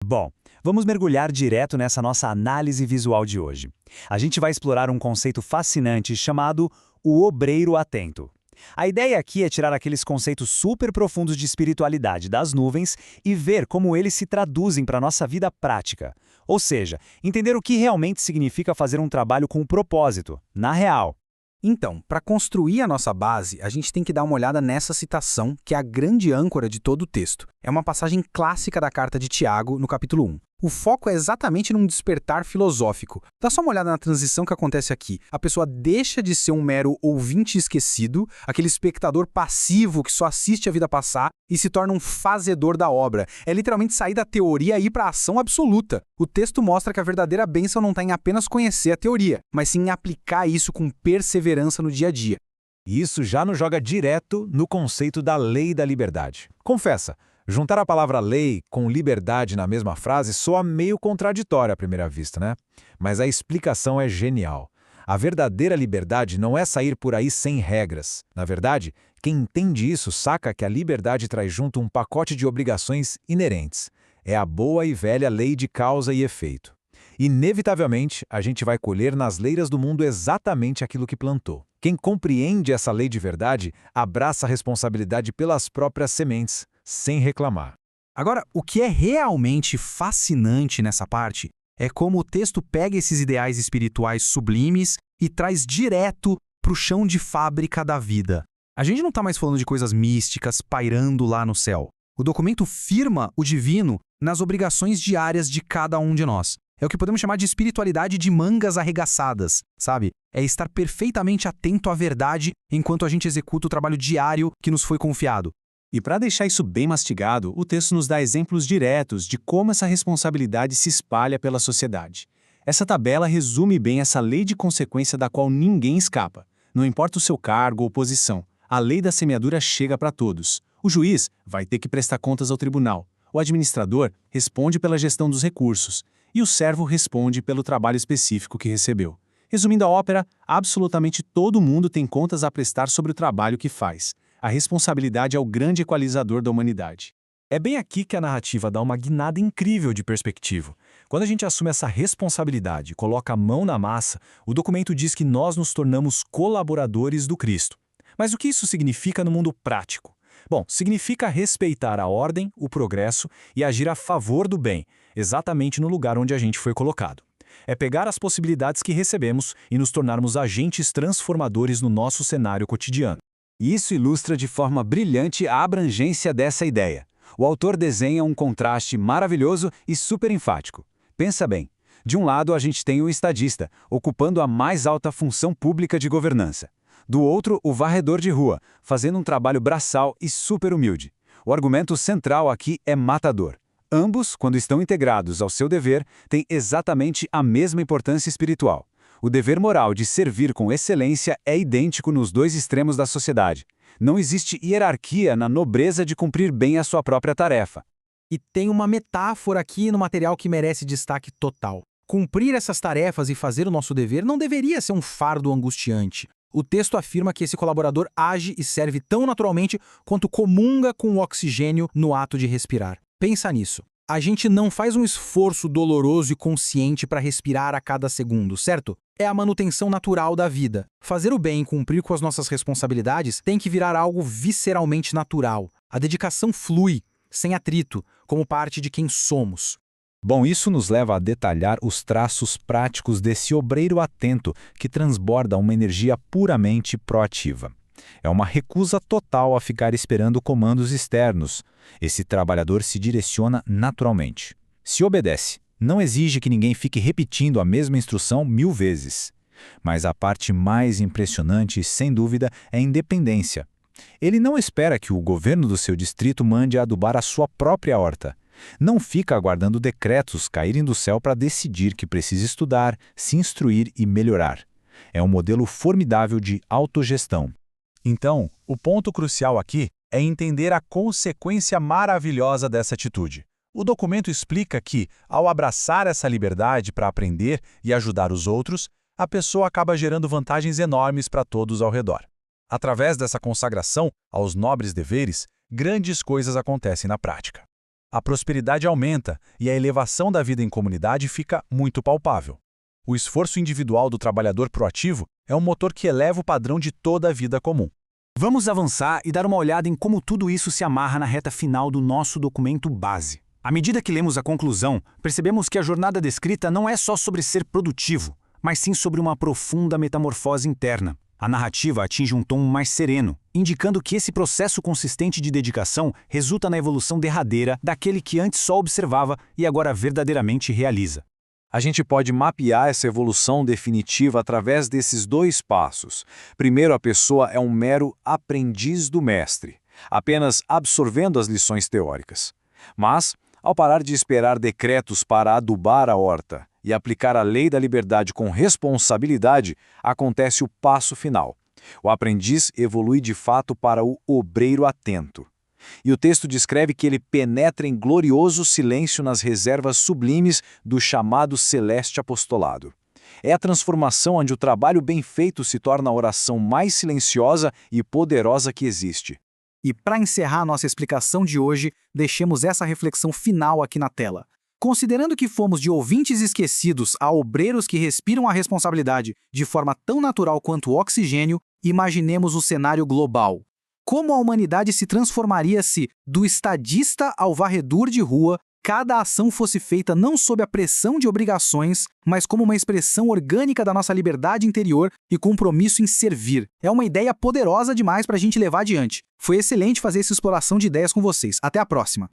Bom, vamos mergulhar direto nessa nossa análise visual de hoje. A gente vai explorar um conceito fascinante chamado o obreiro atento. A ideia aqui é tirar aqueles conceitos super profundos de espiritualidade das nuvens e ver como eles se traduzem para a nossa vida prática. Ou seja, entender o que realmente significa fazer um trabalho com propósito, na real. Então, para construir a nossa base, a gente tem que dar uma olhada nessa citação, que é a grande âncora de todo o texto. É uma passagem clássica da carta de Tiago, no capítulo 1. O foco é exatamente num despertar filosófico. Dá só uma olhada na transição que acontece aqui. A pessoa deixa de ser um mero ouvinte esquecido, aquele espectador passivo que só assiste a vida passar, e se torna um fazedor da obra. É literalmente sair da teoria e ir para a ação absoluta. O texto mostra que a verdadeira bênção não está em apenas conhecer a teoria, mas sim em aplicar isso com perseverança no dia a dia. E isso já nos joga direto no conceito da lei da liberdade. Confessa, juntar a palavra lei com liberdade na mesma frase soa meio contraditório à primeira vista, né? Mas a explicação é genial. A verdadeira liberdade não é sair por aí sem regras. Na verdade, quem entende isso saca que a liberdade traz junto um pacote de obrigações inerentes. É a boa e velha lei de causa e efeito. Inevitavelmente, a gente vai colher nas leiras do mundo exatamente aquilo que plantou. Quem compreende essa lei de verdade abraça a responsabilidade pelas próprias sementes, sem reclamar. Agora, o que é realmente fascinante nessa parte é como o texto pega esses ideais espirituais sublimes e traz direto para o chão de fábrica da vida. A gente não está mais falando de coisas místicas pairando lá no céu. O documento firma o divino nas obrigações diárias de cada um de nós. É o que podemos chamar de espiritualidade de mangas arregaçadas, sabe? É estar perfeitamente atento à verdade enquanto a gente executa o trabalho diário que nos foi confiado. E para deixar isso bem mastigado, o texto nos dá exemplos diretos de como essa responsabilidade se espalha pela sociedade. Essa tabela resume bem essa lei de consequência da qual ninguém escapa. Não importa o seu cargo ou posição, a lei da semeadura chega para todos. O juiz vai ter que prestar contas ao tribunal. O administrador responde pela gestão dos recursos. E o servo responde pelo trabalho específico que recebeu. Resumindo a ópera, absolutamente todo mundo tem contas a prestar sobre o trabalho que faz. A responsabilidade é o grande equalizador da humanidade. É bem aqui que a narrativa dá uma guinada incrível de perspectiva. Quando a gente assume essa responsabilidade e coloca a mão na massa, o documento diz que nós nos tornamos colaboradores do Cristo. Mas o que isso significa no mundo prático? Bom, significa respeitar a ordem, o progresso e agir a favor do bem, exatamente no lugar onde a gente foi colocado. É pegar as possibilidades que recebemos e nos tornarmos agentes transformadores no nosso cenário cotidiano. Isso ilustra de forma brilhante a abrangência dessa ideia. O autor desenha um contraste maravilhoso e super enfático. Pensa bem, de um lado a gente tem o estadista, ocupando a mais alta função pública de governança. Do outro, o varredor de rua, fazendo um trabalho braçal e super humilde. O argumento central aqui é matador. Ambos, quando estão integrados ao seu dever, têm exatamente a mesma importância espiritual. O dever moral de servir com excelência é idêntico nos dois extremos da sociedade. Não existe hierarquia na nobreza de cumprir bem a sua própria tarefa. E tem uma metáfora aqui no material que merece destaque total. Cumprir essas tarefas e fazer o nosso dever não deveria ser um fardo angustiante. O texto afirma que esse colaborador age e serve tão naturalmente quanto comunga com o oxigênio no ato de respirar. Pensa nisso. A gente não faz um esforço doloroso e consciente para respirar a cada segundo, certo? É a manutenção natural da vida. Fazer o bem e cumprir com as nossas responsabilidades tem que virar algo visceralmente natural. A dedicação flui, sem atrito, como parte de quem somos. Bom, isso nos leva a detalhar os traços práticos desse obreiro atento que transborda uma energia puramente proativa. É uma recusa total a ficar esperando comandos externos. Esse trabalhador se direciona naturalmente. Se obedece, não exige que ninguém fique repetindo a mesma instrução 1000 vezes. Mas a parte mais impressionante, sem dúvida, é a independência. Ele não espera que o governo do seu distrito mande adubar a sua própria horta. Não fica aguardando decretos caírem do céu para decidir que precisa estudar, se instruir e melhorar. É um modelo formidável de autogestão. Então, o ponto crucial aqui é entender a consequência maravilhosa dessa atitude. O documento explica que, ao abraçar essa liberdade para aprender e ajudar os outros, a pessoa acaba gerando vantagens enormes para todos ao redor. Através dessa consagração aos nobres deveres, grandes coisas acontecem na prática. A prosperidade aumenta e a elevação da vida em comunidade fica muito palpável. O esforço individual do trabalhador proativo é um motor que eleva o padrão de toda a vida comum. Vamos avançar e dar uma olhada em como tudo isso se amarra na reta final do nosso documento base. À medida que lemos a conclusão, percebemos que a jornada descrita não é só sobre ser produtivo, mas sim sobre uma profunda metamorfose interna. A narrativa atinge um tom mais sereno, indicando que esse processo consistente de dedicação resulta na evolução derradeira daquele que antes só observava e agora verdadeiramente realiza. A gente pode mapear essa evolução definitiva através desses dois passos. Primeiro, a pessoa é um mero aprendiz do mestre, apenas absorvendo as lições teóricas. Mas, ao parar de esperar decretos para adubar a horta e aplicar a lei da liberdade com responsabilidade, acontece o passo final. O aprendiz evolui de fato para o obreiro atento. E o texto descreve que ele penetra em glorioso silêncio nas reservas sublimes do chamado celeste apostolado. É a transformação onde o trabalho bem feito se torna a oração mais silenciosa e poderosa que existe. E para encerrar nossa explicação de hoje, deixemos essa reflexão final aqui na tela. Considerando que fomos de ouvintes esquecidos a obreiros que respiram a responsabilidade de forma tão natural quanto o oxigênio, imaginemos o cenário global. Como a humanidade se transformaria se, do estadista ao varredor de rua, cada ação fosse feita não sob a pressão de obrigações, mas como uma expressão orgânica da nossa liberdade interior e compromisso em servir. É uma ideia poderosa demais para a gente levar adiante. Foi excelente fazer essa exploração de ideias com vocês. Até a próxima!